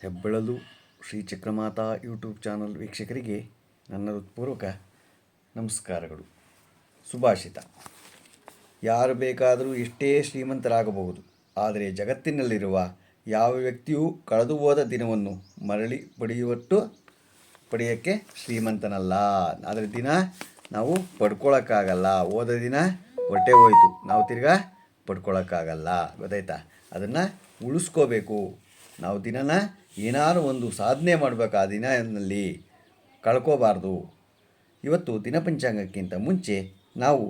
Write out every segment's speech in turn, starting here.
ಹೆಬ್ಬೆಳಲು Shri Chakramata YouTube channel ವೀಕ್ಷಕರಿಗೆ ನನ್ನ ಹೃತ್ಪೂರ್ವಕ ನಮಸ್ಕಾರಗಳು. ಸುಭಾಷಿತ: ಯಾರು ಬೇಕಾದರೂ ಎಷ್ಟೇ ಶ್ರೀಮಂತರಾಗಬಹುದು, ಆದರೆ ಜಗತ್ತಿನಲ್ಲಿರುವ ಯಾವ ವ್ಯಕ್ತಿಯೂ ಕಳೆದು ಹೋದ ದಿನವನ್ನು ಮರಳಿ ಪಡೆಯೋಕ್ಕೆ ಶ್ರೀಮಂತನಲ್ಲ. ಆದರೆ ದಿನ ನಾವು ಪಡ್ಕೊಳ್ಳೋಕ್ಕಾಗಲ್ಲ. ಹೋದ ದಿನ ಹೊರಟೇ ಹೋಯಿತು, ನಾವು ತಿರ್ಗಾ ಪಡ್ಕೊಳ್ಳೋಕ್ಕಾಗಲ್ಲ. ಗೊತ್ತಾಯ್ತಾ? ಅದನ್ನು ಉಳಿಸ್ಕೋಬೇಕು. ನಾವು ದಿನನ ಏನಾದ್ರು ಒಂದು ಸಾಧನೆ ಮಾಡಬೇಕು, ಆ ದಿನಲ್ಲಿ ಕಳ್ಕೋಬಾರ್ದು. ಇವತ್ತು ದಿನಪಂಚಾಂಗಕ್ಕಿಂತ ಮುಂಚೆ ನಾವು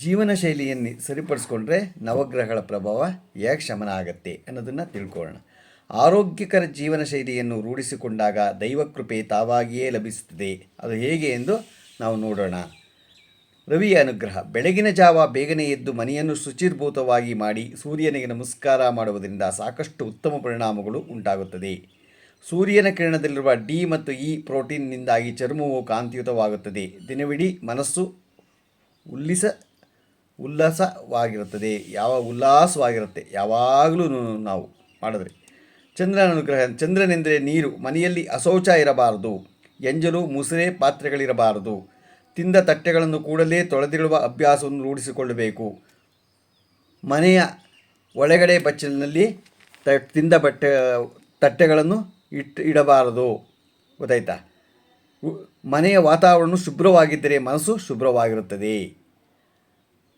ಜೀವನ ಶೈಲಿಯನ್ನು ಸರಿಪಡಿಸ್ಕೊಂಡ್ರೆ ನವಗ್ರಹಗಳ ಪ್ರಭಾವ ಹೇಗೆ ಶಮನ ಆಗುತ್ತೆ ಅನ್ನೋದನ್ನು ತಿಳ್ಕೊಳ್ಳೋಣ. ಆರೋಗ್ಯಕರ ಜೀವನ ಶೈಲಿಯನ್ನು ರೂಢಿಸಿಕೊಂಡಾಗ ದೈವಕೃಪೆ ತಾವಾಗಿಯೇ ಲಭಿಸುತ್ತದೆ. ಅದು ಹೇಗೆ ಎಂದು ನಾವು ನೋಡೋಣ. ರವಿಯ ಅನುಗ್ರಹ: ಬೆಳಗಿನ ಜಾವ ಬೇಗನೆ ಎದ್ದು ಮನೆಯನ್ನು ಶುಚಿರ್ಭೂತವಾಗಿ ಮಾಡಿ ಸೂರ್ಯನಿಗೆ ನಮಸ್ಕಾರ ಮಾಡುವುದರಿಂದ ಸಾಕಷ್ಟು ಉತ್ತಮ ಪರಿಣಾಮಗಳು ಉಂಟಾಗುತ್ತದೆ. ಸೂರ್ಯನ ಕಿರಣದಲ್ಲಿರುವ ಡಿ ಮತ್ತು ಇ ಪ್ರೋಟೀನ್ನಿಂದಾಗಿ ಚರ್ಮವು ಕಾಂತಿಯುತವಾಗುತ್ತದೆ. ದಿನವಿಡೀ ಮನಸ್ಸು ಉಲ್ಲಾಸವಾಗಿರುತ್ತೆ ಯಾವಾಗಲೂ ನಾವು ಮಾಡಿದ್ರೆ. ಚಂದ್ರನ ಅನುಗ್ರಹ: ಚಂದ್ರನೆಂದರೆ ನೀರು. ಮನೆಯಲ್ಲಿ ಅಶೌಚ ಇರಬಾರದು. ಎಂಜಲು ಮುಸುರೆ ಪಾತ್ರೆಗಳಿರಬಾರದು. ತಿಂದ ತಟ್ಟೆಗಳನ್ನು ಕೂಡಲೇ ತೊಳೆದಿಡುವ ಅಭ್ಯಾಸವನ್ನು ರೂಢಿಸಿಕೊಳ್ಳಬೇಕು. ಮನೆಯ ಒಳಗಡೆ ಬಚ್ಚಲಿನಲ್ಲಿ ತಿಂದ ತಟ್ಟೆಗಳನ್ನು ಇಡಬಾರದು. ಗೊತ್ತಾಯ್ತಾ? ಮನೆಯ ವಾತಾವರಣ ಶುಭ್ರವಾಗಿದ್ದರೆ ಮನಸ್ಸು ಶುಭ್ರವಾಗಿರುತ್ತದೆ.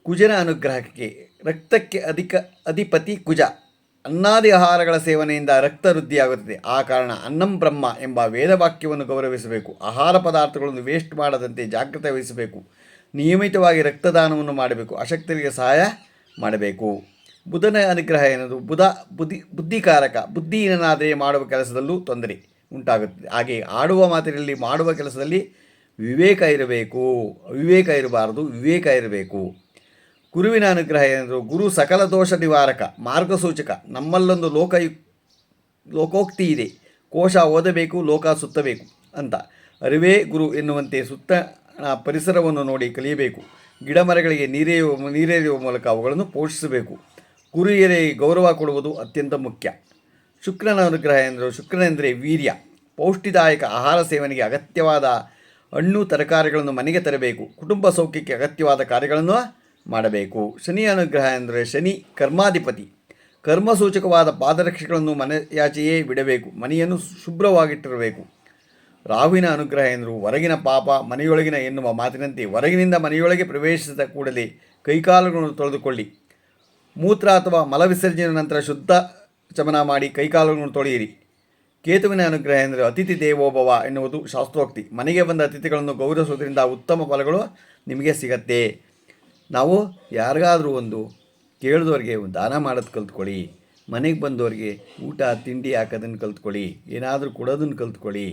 ಕುಜನ ಅನುಗ್ರಹಕ್ಕೆ: ರಕ್ತಕ್ಕೆ ಅಧಿಪತಿ ಕುಜ. ಅನ್ನಾದಿ ಆಹಾರಗಳ ಸೇವನೆಯಿಂದ ರಕ್ತ ವೃದ್ಧಿಯಾಗುತ್ತದೆ. ಆ ಕಾರಣ ಅನ್ನಂ ಬ್ರಹ್ಮ ಎಂಬ ವೇದವಾಕ್ಯವನ್ನು ಗೌರವಿಸಬೇಕು. ಆಹಾರ ಪದಾರ್ಥಗಳನ್ನು ವೇಸ್ಟ್ ಮಾಡದಂತೆ ಜಾಗ್ರತೆ ವಹಿಸಬೇಕು. ನಿಯಮಿತವಾಗಿ ರಕ್ತದಾನವನ್ನು ಮಾಡಬೇಕು. ಅಶಕ್ತರಿಗೆ ಸಹಾಯ ಮಾಡಬೇಕು. ಬುಧನ ಅನುಗ್ರಹ ಎನ್ನುವುದು ಬುದ್ಧಿಕಾರಕ. ಬುದ್ಧಿಹೀನನಾದರೆ ಮಾಡುವ ಕೆಲಸದಲ್ಲೂ ತೊಂದರೆ ಉಂಟಾಗುತ್ತದೆ. ಹಾಗೆ ಆಡುವ ಮಾತಿನಲ್ಲಿ ಮಾಡುವ ಕೆಲಸದಲ್ಲಿ ಅವಿವೇಕ ಇರಬಾರದು, ವಿವೇಕ ಇರಬೇಕು. ಗುರುವಿನ ಅನುಗ್ರಹ ಎನ್ನುವುದು ಗುರು ಸಕಲ ದೋಷ ನಿವಾರಕ, ಮಾರ್ಗಸೂಚಕ. ನಮ್ಮಲ್ಲೊಂದು ಲೋಕೋಕ್ತಿ ಇದೆ: ಕೋಶ ಓದಬೇಕು, ಲೋಕ ಸುತ್ತಬೇಕು ಅಂತ. ಅರಿವೇ ಗುರು ಎನ್ನುವಂತೆ ಸುತ್ತ ಪರಿಸರವನ್ನು ನೋಡಿ ಕಲಿಯಬೇಕು. ಗಿಡ ಮರಗಳಿಗೆ ನೀರೆರೆಯುವ ಮೂಲಕ ಅವುಗಳನ್ನು ಪೋಷಿಸಬೇಕು. ಗುರು ಹಿರಿಯರಿಗೆ ಗೌರವ ಕೊಡುವುದು ಅತ್ಯಂತ ಮುಖ್ಯ. ಶುಕ್ರನ ಅನುಗ್ರಹ ಶುಕ್ರನೆಂದರೆ ವೀರ್ಯ. ಪೌಷ್ಟಿದಾಯಕ ಆಹಾರ ಸೇವನೆಗೆ ಅಗತ್ಯವಾದ ಹಣ್ಣು ತರಕಾರಿಗಳನ್ನು ಮನೆಗೆ ತರಬೇಕು. ಕುಟುಂಬ ಸೌಖ್ಯಕ್ಕೆ ಅಗತ್ಯವಾದ ಕಾರ್ಯಗಳನ್ನು ಮಾಡಬೇಕು. ಶನಿಯ ಅನುಗ್ರಹ ಎಂದರೆ ಶನಿ ಕರ್ಮಾಧಿಪತಿ. ಕರ್ಮಸೂಚಕವಾದ ಪಾದರಕ್ಷೆಗಳನ್ನು ಮನೆಯಾಚೆಯೇ ಬಿಡಬೇಕು. ಮನೆಯನ್ನು ಶುಭ್ರವಾಗಿಟ್ಟಿರಬೇಕು. ರಾಹುವಿನ ಅನುಗ್ರಹ ಎಂದರು ಹೊರಗಿನ ಪಾಪ ಮನೆಯೊಳಗಿನ ಎನ್ನುವ ಮಾತಿನಂತೆ ಹೊರಗಿನಿಂದ ಮನೆಯೊಳಗೆ ಪ್ರವೇಶಿಸಿದ ಕೂಡಲೇ ಕೈಕಾಲುಗಳನ್ನು ತೊಳೆದುಕೊಳ್ಳಿ. ಮೂತ್ರ ಅಥವಾ ಮಲವಿಸರ್ಜನೆ ನಂತರ ಶುದ್ಧ ಚಮನ ಮಾಡಿ ಕೈಕಾಲುಗಳನ್ನು ತೊಳೆಯಿರಿ. ಕೇತುವಿನ ಅನುಗ್ರಹ ಎಂದರೆ ಅತಿಥಿ ದೇವೋಭವ ಎನ್ನುವುದು ಶಾಸ್ತ್ರೋಕ್ತಿ. ಮನೆಗೆ ಬಂದ ಅತಿಥಿಗಳನ್ನು ಗೌರವಿಸುವುದರಿಂದ ಉತ್ತಮ ಫಲಗಳು ನಿಮಗೆ ಸಿಗತ್ತೆ. ನಾವು ಯಾರಿಗಾದರೂ ಒಂದು ಕೇಳಿದವ್ರಿಗೆ ದಾನ ಮಾಡೋದು ಕಲ್ತ್ಕೊಳ್ಳಿ. ಮನೆಗೆ ಬಂದವ್ರಿಗೆ ಊಟ ತಿಂಡಿ ಹಾಕೋದನ್ನು ಕಲ್ತ್ಕೊಳ್ಳಿ. ಏನಾದರೂ ಕೊಡೋದನ್ನು ಕಲ್ತ್ಕೊಳ್ಳಿ.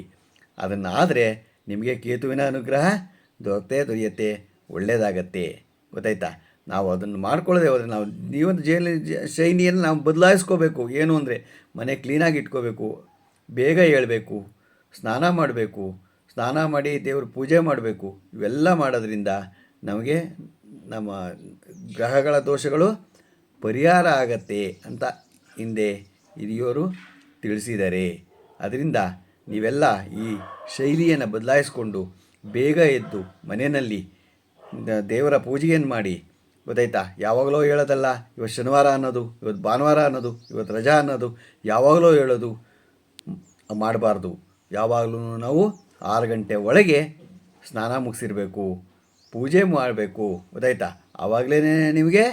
ಅದನ್ನಾದರೆ ನಿಮಗೆ ಕೇತುವಿನ ಅನುಗ್ರಹ ದೊರೆಯುತ್ತೆ, ಒಳ್ಳೆಯದಾಗತ್ತೆ. ಗೊತ್ತಾಯ್ತಾ? ನಾವು ಅದನ್ನು ಮಾಡ್ಕೊಳ್ಳದೆ ಹೋದರೆ ನಾವು ಶೈಲಿಯನ್ನು ನಾವು ಬದಲಾಯಿಸ್ಕೋಬೇಕು. ಏನು ಅಂದರೆ ಮನೆ ಕ್ಲೀನಾಗಿ ಇಟ್ಕೋಬೇಕು, ಬೇಗ ಏಳಬೇಕು, ಸ್ನಾನ ಮಾಡಬೇಕು, ಸ್ನಾನ ಮಾಡಿ ದೇವ್ರ ಪೂಜೆ ಮಾಡಬೇಕು. ಇವೆಲ್ಲ ಮಾಡೋದ್ರಿಂದ ನಮಗೆ ನಮ್ಮ ಗ್ರಹಗಳ ದೋಷಗಳು ಪರಿಹಾರ ಆಗತ್ತೆ ಅಂತ ಹಿಂದೆ ಹಿರಿಯೋರು ತಿಳಿಸಿದ್ದಾರೆ. ಅದರಿಂದ ನೀವೆಲ್ಲ ಈ ಶೈಲಿಯನ್ನು ಬದಲಾಯಿಸ್ಕೊಂಡು ಬೇಗ ಎದ್ದು ಮನೆಯಲ್ಲಿ ದೇವರ ಪೂಜೆಯನ್ನು ಮಾಡಿ. ಗೊತ್ತಾಯ್ತಾ? ಯಾವಾಗಲೋ ಹೇಳೋದಲ್ಲ, ಇವತ್ತು ಶನಿವಾರ ಅನ್ನೋದು, ಇವತ್ತು ಭಾನುವಾರ ಅನ್ನೋದು, ಇವತ್ತು ರಜಾ ಅನ್ನೋದು ಯಾವಾಗಲೋ ಹೇಳೋದು ಮಾಡಬಾರ್ದು. ಯಾವಾಗಲೂ ನಾವು 6 ಗಂಟೆ ಒಳಗೆ ಸ್ನಾನ ಮುಗಿಸಿರಬೇಕು, ಪೂಜೆ ಮಾಡಬೇಕು. ಗೊತ್ತಾಯ್ತಾ? ಆವಾಗಲೇ ನಿಮಗೆ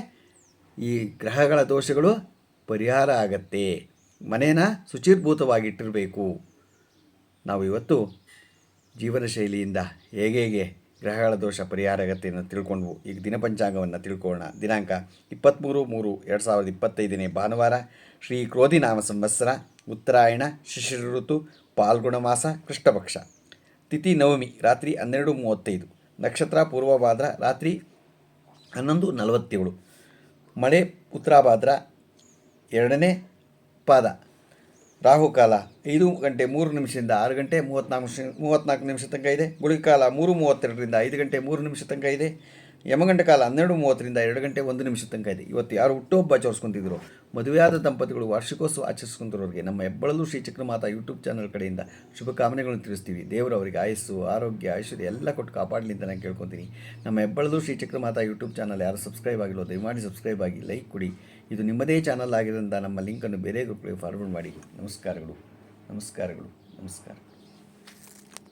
ಈ ಗ್ರಹಗಳ ದೋಷಗಳು ಪರಿಹಾರ ಆಗತ್ತೆ. ಮನೇನ ಶುಚಿರ್ಭೂತವಾಗಿಟ್ಟಿರಬೇಕು. ನಾವು ಇವತ್ತು ಜೀವನ ಶೈಲಿಯಿಂದ ಹೇಗೆ ಗ್ರಹಗಳ ದೋಷ ಪರಿಹಾರ ಆಗತ್ತೆ ಅನ್ನೋದು ತಿಳ್ಕೊಂಡು ಈಗ ದಿನಪಂಚಾಂಗವನ್ನು ತಿಳ್ಕೊಳ್ಳೋಣ. ದಿನಾಂಕ 23/3/2025 ಭಾನುವಾರ. ಶ್ರೀ ಕ್ರೋಧಿ ನಾಮ ಸಂವತ್ಸರ, ಉತ್ತರಾಯಣ, ಶಿಶಿರ ಋತು, ಪಾಲ್ಗುಣ ಮಾಸ, ಕೃಷ್ಣಪಕ್ಷ. ತಿಥಿ ನವಮಿ ರಾತ್ರಿ 12:35. ನಕ್ಷತ್ರ ಪೂರ್ವಭಾದ್ರ ರಾತ್ರಿ 11:47. ಮಳೆ ಉತ್ತರಾಭಾದ್ರ 2ನೇ ಪಾದ. ರಾಹುಕಾಲ 5:03 6 ಗಂಟೆ 34 ನಿಮಿಷ ತನಕ ಇದೆ. ಗುಳಿಕಾಲ 3:32 5 ಗಂಟೆ 3 ನಿಮಿಷ ತನಕ ಇದೆ. ಯಮಗಂಟ ಕಾಲ 12:30ರಿಂದ 2 ಗಂಟೆ 1 ನಿಮಿಷ ತನಕ ಇದೆ. ಇವತ್ತು ಯಾರು ಹುಟ್ಟುಹಬ್ಬ ಆಚರಿಸ್ಕೊಂತಿದ್ರು, ಮದುವೆಯಾದ ದಂಪತಿಗಳು ವಾರ್ಷಿಕೋತ್ಸವ ಆಚರಿಸ್ಕೊಂತಿರೋರಿಗೆ ನಮ್ಮ ಹೆಬ್ಬಳಲು ಶ್ರೀ ಚಕ್ರಮಾತಾ ಯೂಟ್ಯೂಬ್ ಚಾನಲ್ ಕಡೆಯಿಂದ ಶುಭಕಾಮನೆಗಳನ್ನು ತಿಳಿಸ್ತೀವಿ. ದೇವರು ಅವರಿಗೆ ಆಯಸ್ಸು, ಆರೋಗ್ಯ, ಐಶ್ವರ್ಯ ಎಲ್ಲ ಕೊಟ್ಟು ಕಾಪಾಡಲಿ ಅಂತ ನಾನು ಕೇಳ್ಕೊತೀನಿ. ನಮ್ಮ ಹೆಬ್ಬಳಲು ಶ್ರೀ ಚಕ್ರಮಾತಾ ಯೂಟ್ಯೂಬ್ ಚಾನಲ್ ಯಾರು ಸಬ್ಸ್ಕ್ರೈಬ್ ಆಗಿಲ್ಲ ದಯಮಾಡಿ ಸಬ್ಸ್ಕ್ರೈಬ್ ಆಗಿ, ಲೈಕ್ ಕೊಡಿ. ಇದು ನಿಮ್ಮದೇ ಚಾನಲ್ ಆಗಿರೋದ್ರಿಂದ ನಮ್ಮ ಲಿಂಕನ್ನು ಬೇರೆ ಗ್ರೂಪ್ಗೆ ಫಾರ್ವರ್ಡ್ ಮಾಡಿ. ನಮಸ್ಕಾರಗಳು, ನಮಸ್ಕಾರಗಳು, ನಮಸ್ಕಾರ.